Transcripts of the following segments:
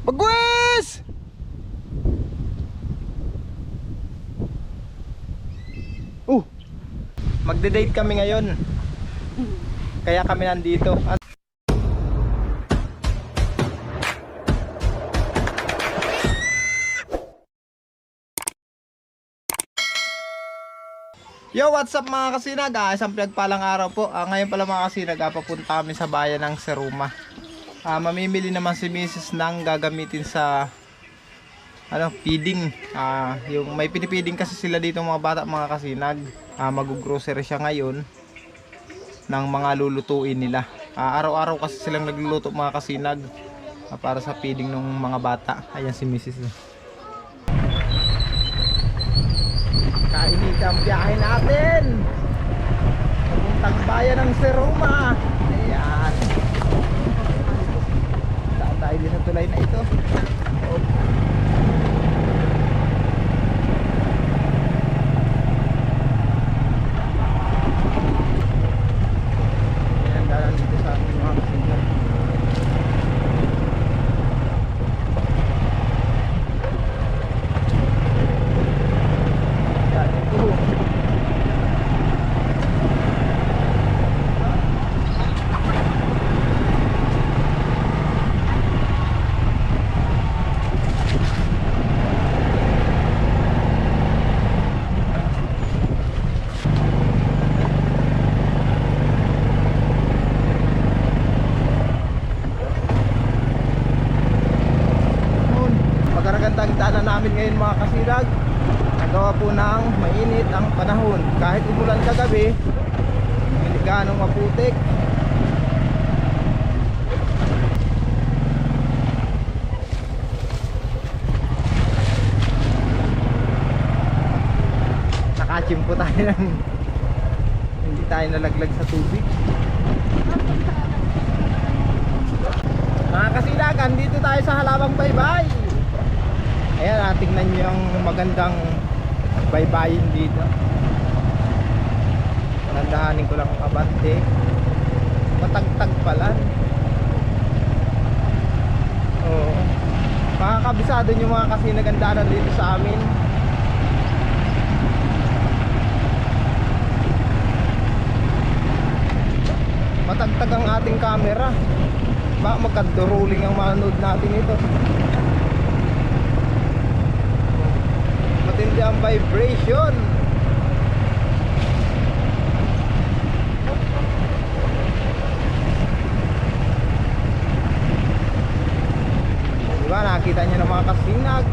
Bagwes! Magde-date kami ngayon. Kaya kami nandito. Yo, what's up mga kasinag? Isang pinagpalang araw po. Ngayon pala mga kasinag, papunta kami sa bayan ng Seruma. Mamimili naman si Mrs. ng gagamitin sa feeding. Yung may pinipiding kasi sila dito mga bata mga kasinag. Mag-grocery siya ngayon ng mga lulutuin nila. Araw-araw kasi silang nagluluto mga kasinag para sa feeding ng mga bata. Ayan si Mrs. Kainit ang biyahe natin papuntang bayan ng Seruma. Ayan, tayo din sa tulay na ito. Ayan, dalan dito sa ating mga kasinag. Magagandang daanan namin ngayon mga kasinag. Nagawa po ng mainit ang panahon. Kahit umulan kagabi, hindi ganong maputik. Nakachimpo tayo ng hindi tayo nalaglag sa tubig. Mga kasinag, andito tayo sa Halabang Baybay. Ayan, tingnan nyo yung magandang baybayin dito. Nandahanin ko lang ang abante. Matagtag pala. Oo. Makakabisado nyo mga kasinag ang daanan dito sa amin. Matagtag ang ating camera. Baka magka-rolling ang manood natin ito. Matindi ang vibration. Diba, nakita nyo ng mga kasinag.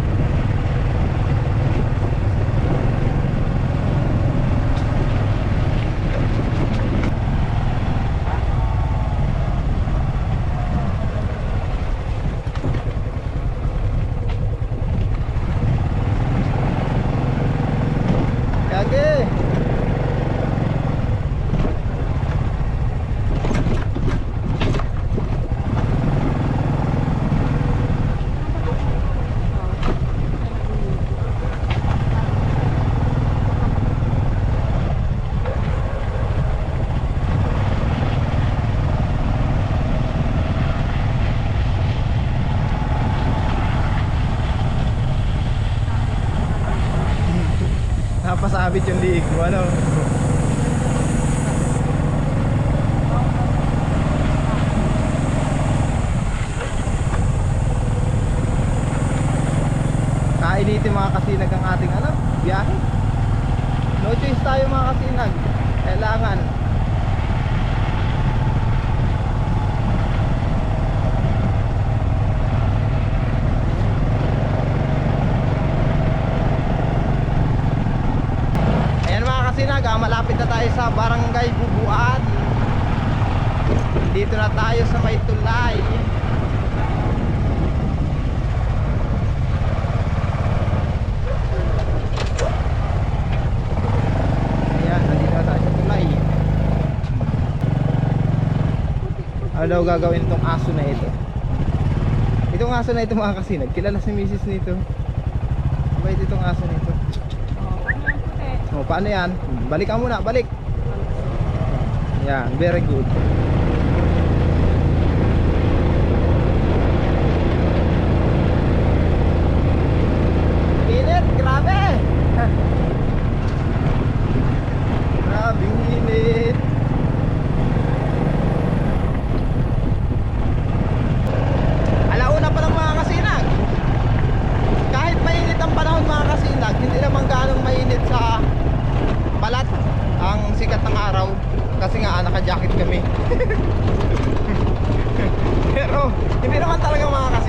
Napasabit yung liig mo, ano? Kainitin mga kasinag ang ating biyahe. No choice tayo mga kasinag. Kailangan. Malapit na tayo sa Barangay Bubuan. Dito na tayo sa may tulay. Ayan, nandito na tayo sa tulay. Ano daw gagawin itong aso na ito? Itong aso na ito mga kasinag, kilala si Mrs. nito. Mabait itong aso nito. Oh, paano yan? Balik ka muna, balik. Yan, very good.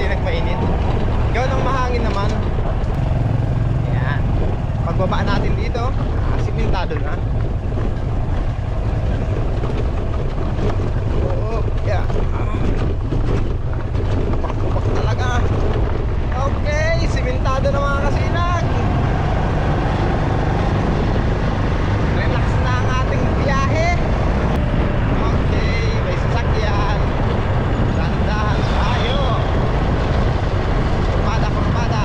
kasi nagpainit. Ikaw nang mahangin naman. Yan. Pagbaba natin dito, simentado na. Oo, yeah. Bak talaga. Okay, simentado na mga kasinag. Relax na ang ating biyahe. Okay, may sasakyan. Dahan-dahan tayo. Kurbada, kurbada.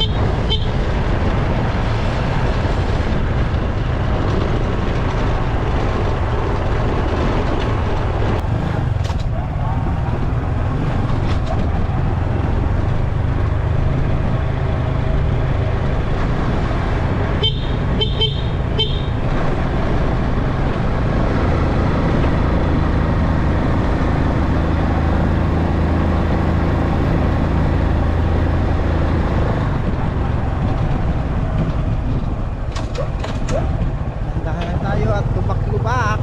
Dahan tayo at lubak-lubak.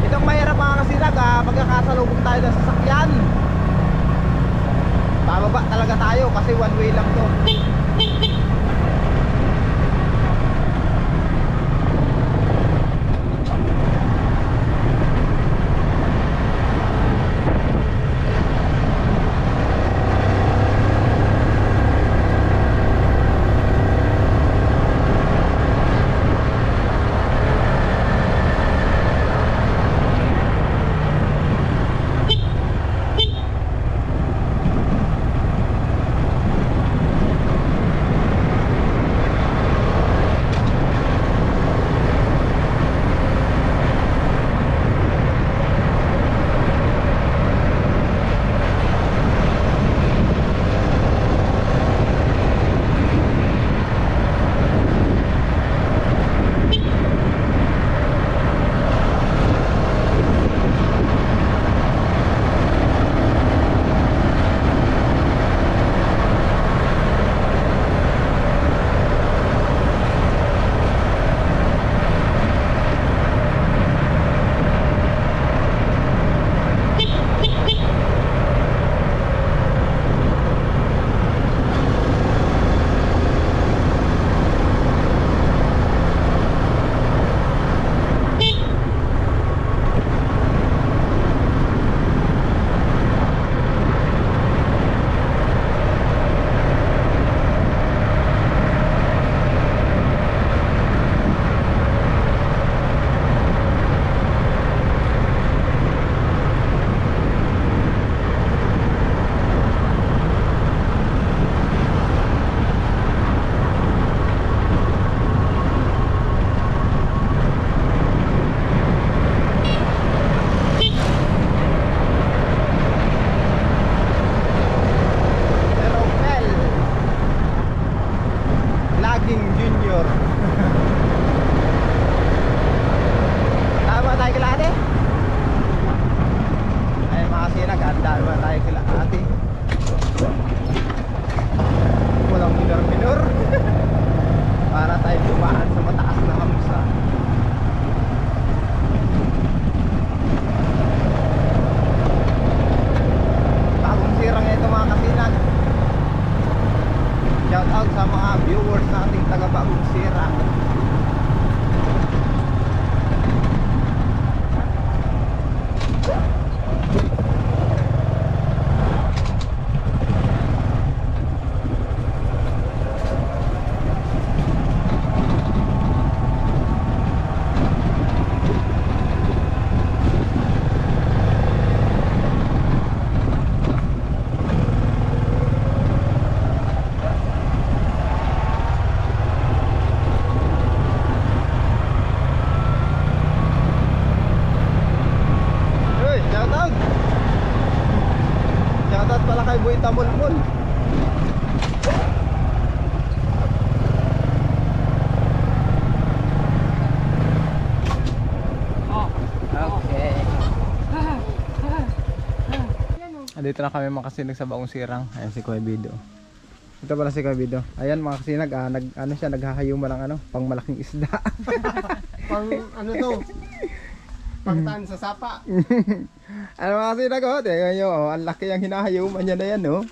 Itong mahirap mga kasinag, pagkakasalubong tayo ng sasakyan. Bababa talaga tayo kasi one way lang to. Tamulmul. Okay. Dito na kami mga kasinag sa Baong Sirang. Ayan si Kuya Bido. Ito pala si Kuya Bido. Ayan mga kasinag, naghahayuma ng pang malaking isda. Pang ano to? pagtaan sa sapa. Ano mga kasinag, oh, tingnan nyo, oh, ang laki ang hinahayuman niya na yan, oh.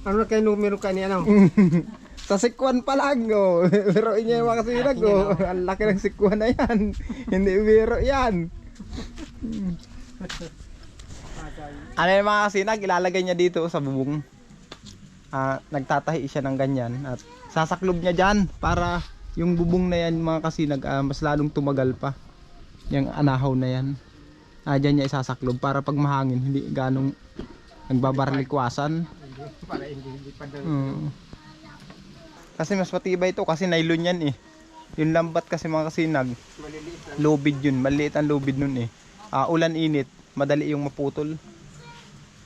Ano na kayo numero ka niya, ano? Sa sikwan pa lang, oh. Biroin niya yung mga kasinag, oh. Ang laki ng sikwan na yan. Hindi biro yan. Ano yung mga kasinag, ilalagay niya dito sa bubong. Nagtatahi siya ng ganyan at sasaklob niya dyan para yung bubong na yan mga kasinag mas lalong tumagal pa. Yung anahaw na yan. Dyan niya isasaklob para pag mahangin hindi ganong nagbabarlikwasan. Para hindi pa daw. Kasi mas matibay ito kasi nylon yan eh. Yung lambat kasi mga kasinag, Maliliit lang. lubid yun, maliit ang lubid nun eh. Ulan init, madali yung maputol.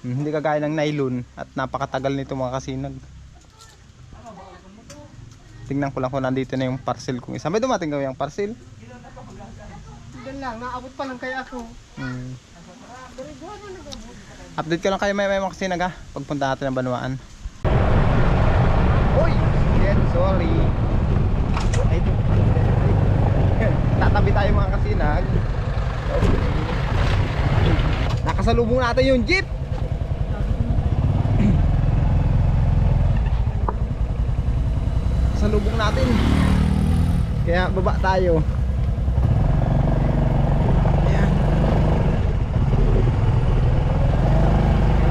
Hindi kagaya ng nylon at napakatagal nito mga kasinag. Tingnan ko lang kung nandito na yung parcel kong isa. May dumating daw yung parcel. Diyan lang, naabot pa lang kaya ako. Update ka lang kayo may mga kasinag ha. Pagpunta natin ng Banwaan. Uy! Shit, sorry. Ay, ito. Tatabi tayo mga kasinag. Nakasalubong natin yung jeep. Salubong natin. Kaya baba tayo. Ayan.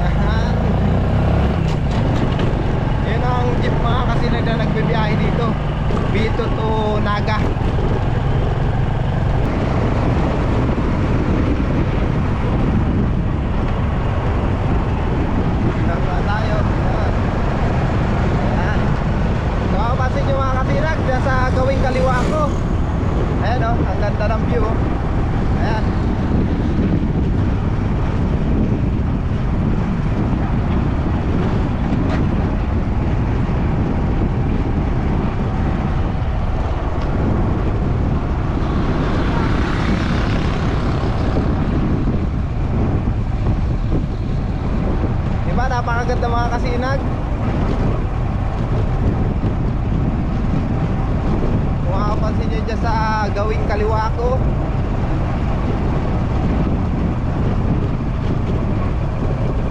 Ayan. Yun ang jeep mga kasinag na nagbibiyahe dito. Bito to Naga. Baba tayo. Ayan. Nakapansin nyo mga kasinag dyan sa gawing kaliwa ko. Ayan o, ang ganda ng view. Ayan. Diba napakaganda mga kasinag. Kung makapansin nyo dyan sa gawing kaliwa ko,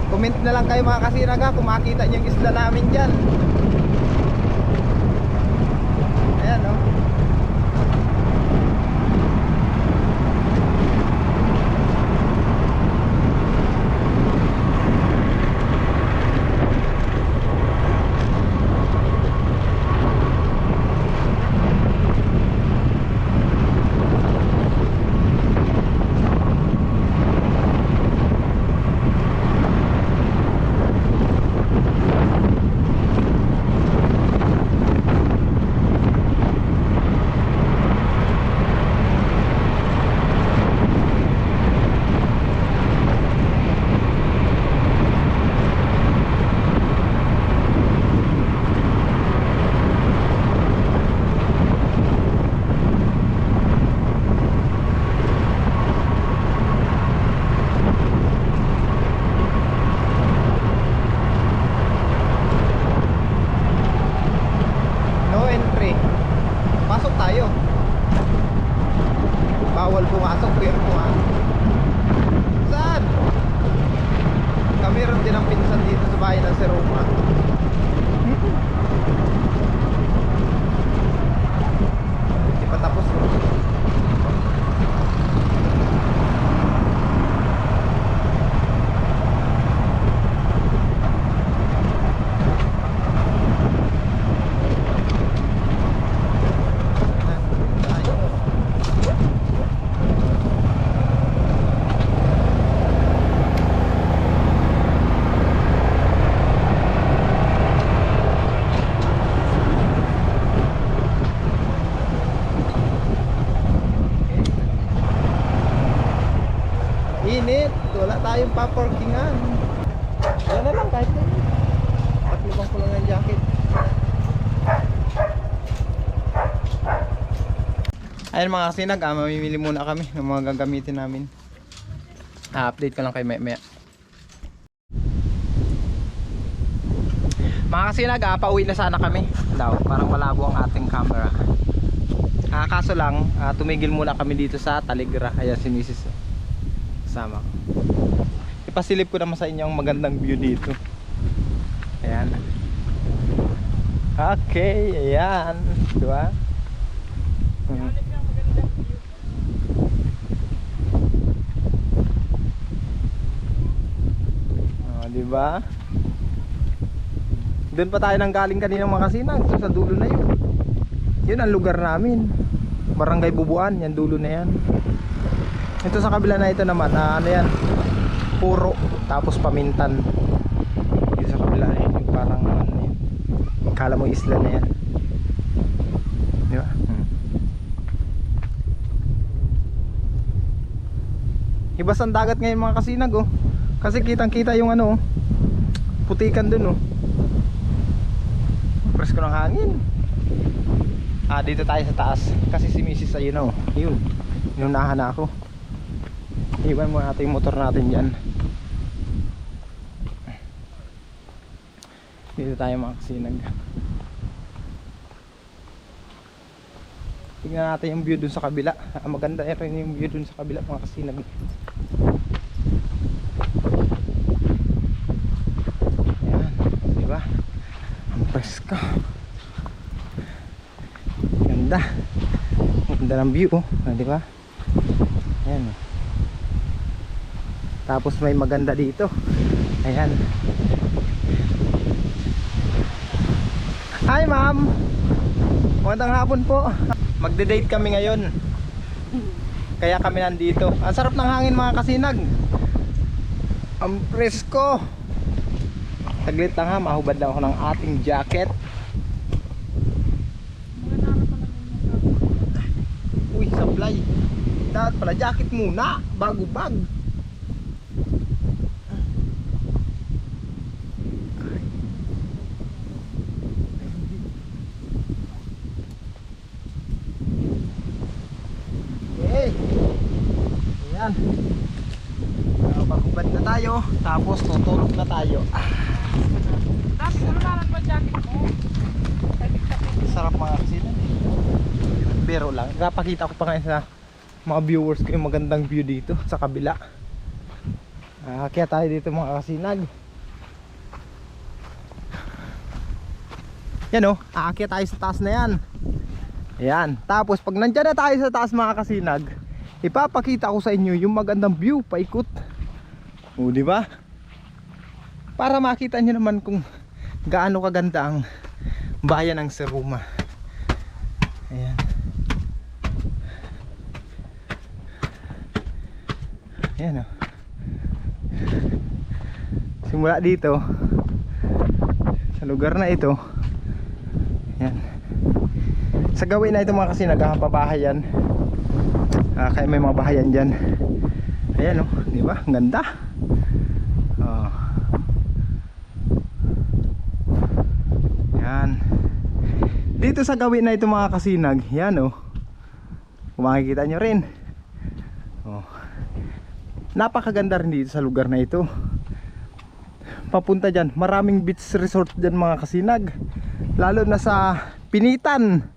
comment na lang kayo mga kasinag ha kung makita nyo yung isla namin dyan. Ayan o. No entry. Pasok tayo. Bawal pumasok pero pumasok. Saan? Kami rin din ang pinsan dito sa bahay ng Seroma. Hindi pa tapos. Init, wala tayong paparkingan. Wala na lang kahit na yun. Patlubang ko lang ng jacket. Ayun mga kasinag, mamimili muna kami ng mga gagamitin namin. Update ko lang kayo maya. Mga kasinag, pauwi na sana kami daw. Parang malabo ang ating camera. Kaso lang, tumigil muna kami dito sa Taligra. Ayan si Mrs. Kasama ko. Ipasilip ko naman sa inyo ang magandang view dito. Ayan. Okay, ayan. Diba? Diba? Doon pa tayo nang galing kanina mga kasinag. Sa dulo na yun. Yun ang lugar namin. Barangay Bubuan, yan dulo na yan. Ito sa kabila na ito naman, ano yan, puro, tapos pamintan. Dito sa kabila na yun, parang ano yun, kala mo isla na yan. Diba? Hibas ang dagat ngayon mga kasinag oh. Kasi kitang kita yung ano oh, putikan dun oh. Presko ng hangin. Dito tayo sa taas. Kasi si Mrs. ayun oh. Yun, inunahan na ako. Iwan mo natin yung motor natin dyan. Dito tayo mga kasinag. Tingnan natin yung view dun sa kabila. Maganda rin yung view dun sa kabila mga kasinag. Ayan, diba? Ang presko. Ganda. Ganda ng view oh. Diba? Ayan. Tapos may maganda dito. Ayan. Hi ma'am. Magandang hapon po. Magde-date kami ngayon. Kaya kami nandito. Ang sarap ng hangin mga kasinag. Ang presko. Saglit lang ha, mahubad lang ako ng ating jacket. Uy, supply. Dapat pala jacket muna bago bag. Okay. Ayan. Paghubad na tayo. Tapos tutulog na tayo. Tapos ano naman ba jacket mo? Sarap mga kasinan eh. Biro lang. Napakita ko pa ngayon sa mga viewers ko yung magandang view dito sa kabila. Kaya tayo dito mga kasinag. Yan o, aakyat tayo sa taas na yan. Ayan, tapos pag nandyan na tayo sa taas mga kasinag, ipapakita ko sa inyo yung magandang view paikot. O diba? Para makita nyo naman kung gaano kaganda ang bayan ng Seruma. Ayan. Ayan o. Simula dito sa lugar na ito. Ayan. Sa gawin na ito mga kasi naghahapabahay yan. Kaya may mga bahayan dyan. Ayan o, diba? Ang ganda. Yan. Dito sa gawin na ito mga kasinag, yan o. Kung makikita nyo rin. Napakaganda rin dito sa lugar na ito. Papunta dyan, maraming beach resort dyan mga kasinag. Lalo na sa Pinitan.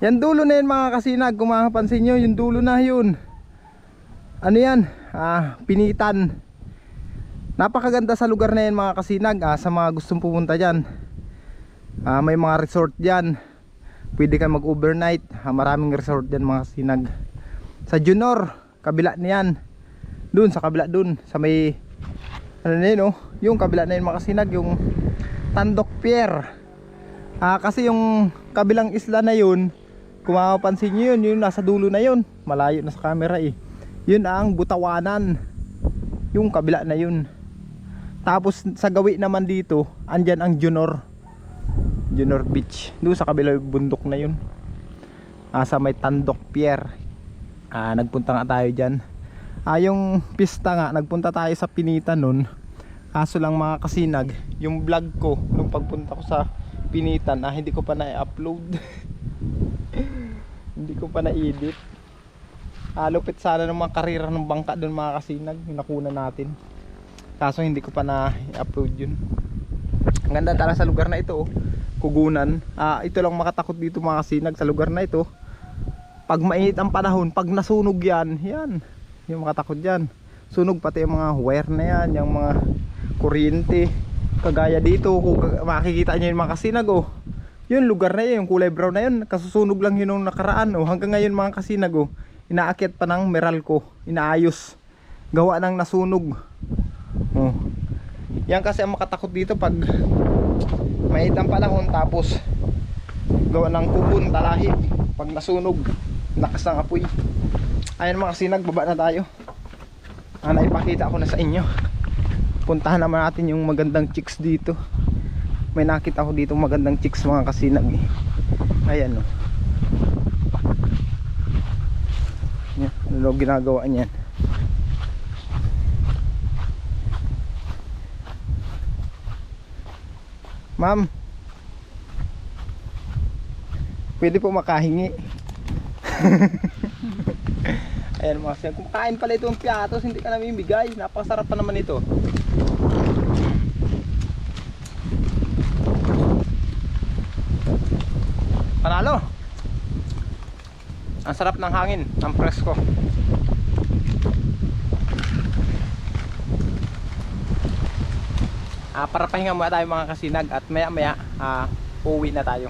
Yan dulo na yun mga kasinag. Kung makapansin nyo, yung dulo na yun. Ano yan? Pinitan. Napakaganda sa lugar na yan mga kasinag. Sa mga gustong pumunta dyan, may mga resort dyan. Pwede ka mag overnight. Maraming resort dyan mga kasinag. Sa Junor, kabila niyan. Dun sa kabila dun. Sa may ano na yun yung kabila na yun mga kasinag. Yung Tandok Pier. Kasi yung kabilang isla na yun, kung mapapansin nyo yun, yung nasa dulo na yun, malayo na sa camera eh, yun ang Butawanan, yung kabila na yun. Tapos sa gawi naman dito, andyan ang Junor Beach, doon sa kabila bundok na yun, sa may Tandok Pier. Nagpunta nga tayo dyan. Yung pista nga, nagpunta tayo sa Pinitan nun. Kaso lang mga kasinag, yung vlog ko nung pagpunta ko sa Pinitan, hindi ko pa na-upload. Hindi ko pa na-edit. Lupit sana ng mga karera ng bangka doon mga kasinag, yung nakuna natin. Kaso hindi ko pa na-upload yun. Ang ganda talaga sa lugar na ito Kugunan. Ito lang makatakot dito mga kasinag sa lugar na ito. Pag mainit ang panahon, pag nasunog yan, yan yung makatakot yan. Sunog pati yung mga wire na yan, yung mga kuryente. Kagaya dito, kung makikita nyo yung mga kasinag, oh, yun lugar na yun, yung kulay brown na yun, kasusunog lang yun nung nakaraan. Oh, hanggang ngayon mga kasinag, oh, inaakyat pa ng Meralco, inaayos, gawa ng nasunog. Oh. Yan kasi ang makatakot dito pag mainit ang panahon, tapos gawa ng kubon, talahib, pag nasunog, lakas ng apoy. Ayan mga kasinag, baba na tayo. Naipakita ko na sa inyo. Puntahan naman natin yung magandang chicks dito. May nakita ako dito magandang chicks mga kasinag eh. Ayan o. Yan, ano ginagawa niyan. Ma'am, pwede po makahingi. Ayan mga kasinag, kumakain pala itong piatos, hindi ka namimigay. Napakasarap pa naman ito. Panalo. Ang sarap ng hangin, ang presko. Para pahinga muna tayo mga kasinag, at maya maya uuwi na tayo.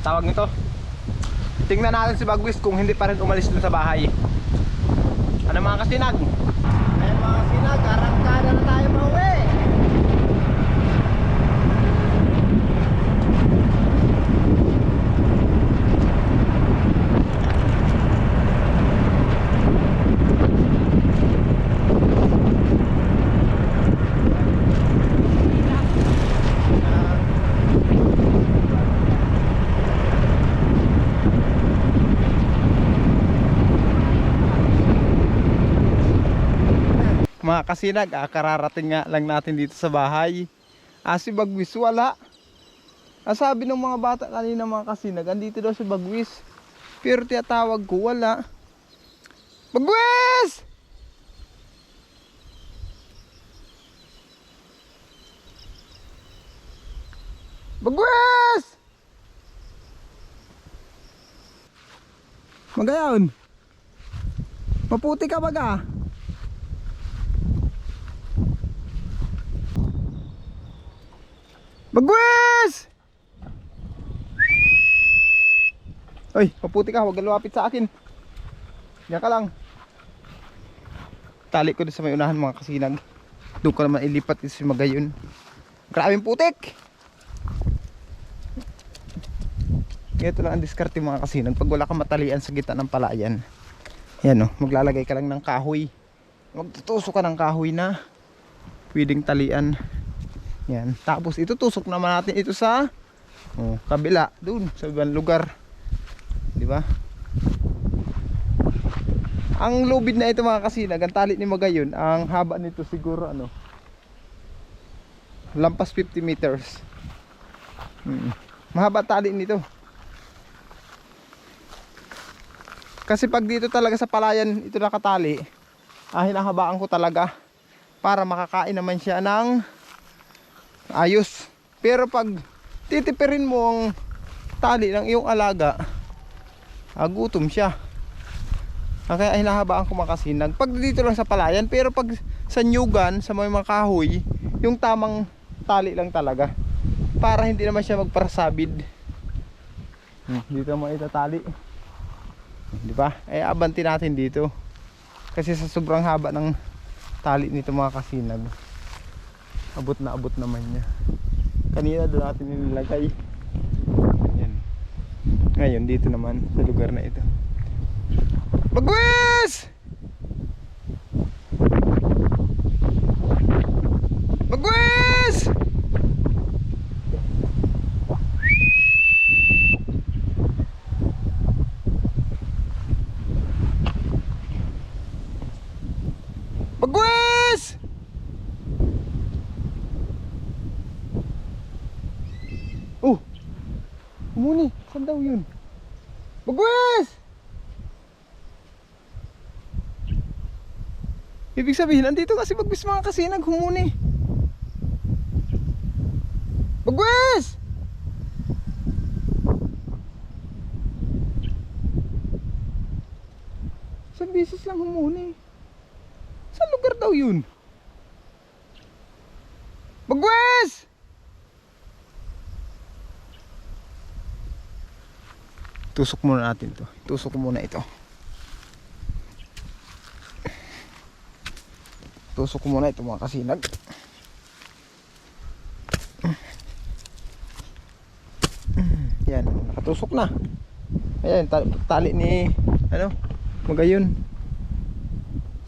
Tawag nito, tingnan natin si Bagwis kung hindi pa rin umalis dun sa bahay. Ano mga kasinag? Ayan mga kasinag, arangkada na tayo pauwi. Mga kasinag, kararating nga lang natin dito sa bahay. Si Bagwis wala. Sabi ng mga bata kanina mga kasinag, andito daw si Bagwis. Pero tiyatawag ko, wala. Bagwis! Bagwis! Magayon. Maputi ka baga. Bagwis! Oy, maputi ka, huwag lumapit sa akin. Diyan ka lang. Tali ko din sa may unahan mga kasinag. Doon ko naman ilipat si Magayon. Grabing putik! Ito lang ang diskarte mga kasinag. Pag wala kang matalian sa gitna ng palayan, yan o, maglalagay ka lang ng kahoy. Magtutusok ka ng kahoy na pwedeng talian. Yan. Tapos itutusok naman natin ito sa kabila, doon sa ibang lugar. 'Di ba? Ang lubid na ito mga kasinag, ang tali ni Magayon, ang haba nito siguro lampas 50 meters. Mahaba tali nito. Kasi pag dito talaga sa palayan ito nakatali, hinahabaan ko talaga para makakain naman siya ng ayos. Pero pag titipirin mo ang tali ng iyong alaga, gutom siya. Kaya hinahabaan ko mga kasinag pag dito lang sa palayan. Pero pag sa nyugan, sa mga kahoy, yung tamang tali lang talaga, para hindi naman siya magparasabid. Dito mo itatali, di ba? Abanti natin dito kasi sa sobrang haba ng tali nito mga kasinag, abot na abot naman niya. Kanina doon natin nilagay. Yan. Ngayon dito naman sa lugar na ito. Bagwis! Bagwis! Bagwis! Oh, umuni, saan daw yun? Bagwis! Ibig sabihin, andito kasi Bagwis mga kasinag, humuni. Bagwis! beses lang humuni. Saan lugar daw yun? Bagwes! Tusok muna natin to. Tusok muna ito. Tusok muna ito mga kasinag. Yan, nakatusok na. Ayan, tali ni ano, magayon.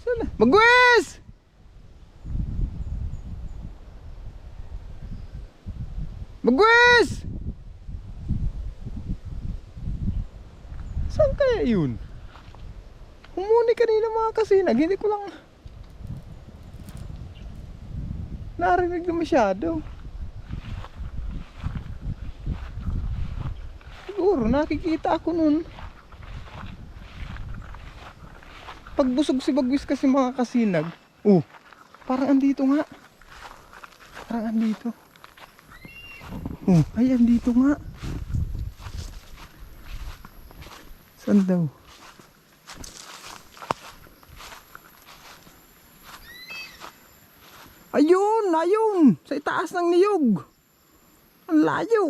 Sana, Bagwes! Bagwes! Saan kaya yun? Humuni kanina mga kasinag, hindi ko lang narinig na masyado. Siguro nakikita ako nun. Pagbusog si Bagwis kasi mga kasinag. Oh, parang andito nga. Parang andito. Oh, ay andito nga. Saan daw? Ayun, ayun! Sa itaas ng niyog. Ang layo.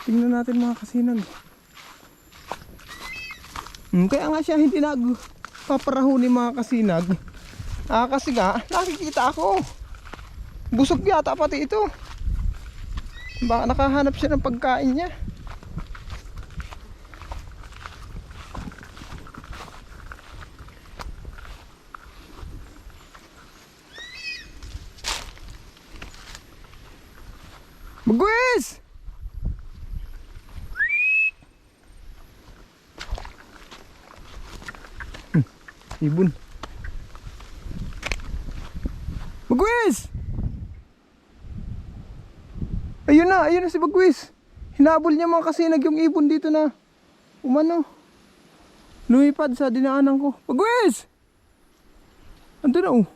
Tingnan natin mga kasinag. Kaya nga siya hindi nagpaparahuni mga kasinag. Kasi nga, nakikita ako. Busog yata pati ito. Baka nakahanap siya ng pagkain niya. Bagwes! Ibon. Bagwes! Ayun na si Bagwes. Hinabol niya mga kasinag yung ibon dito na umano. Lumipad sa dinaanan ko. Bagwes! Ando na oh.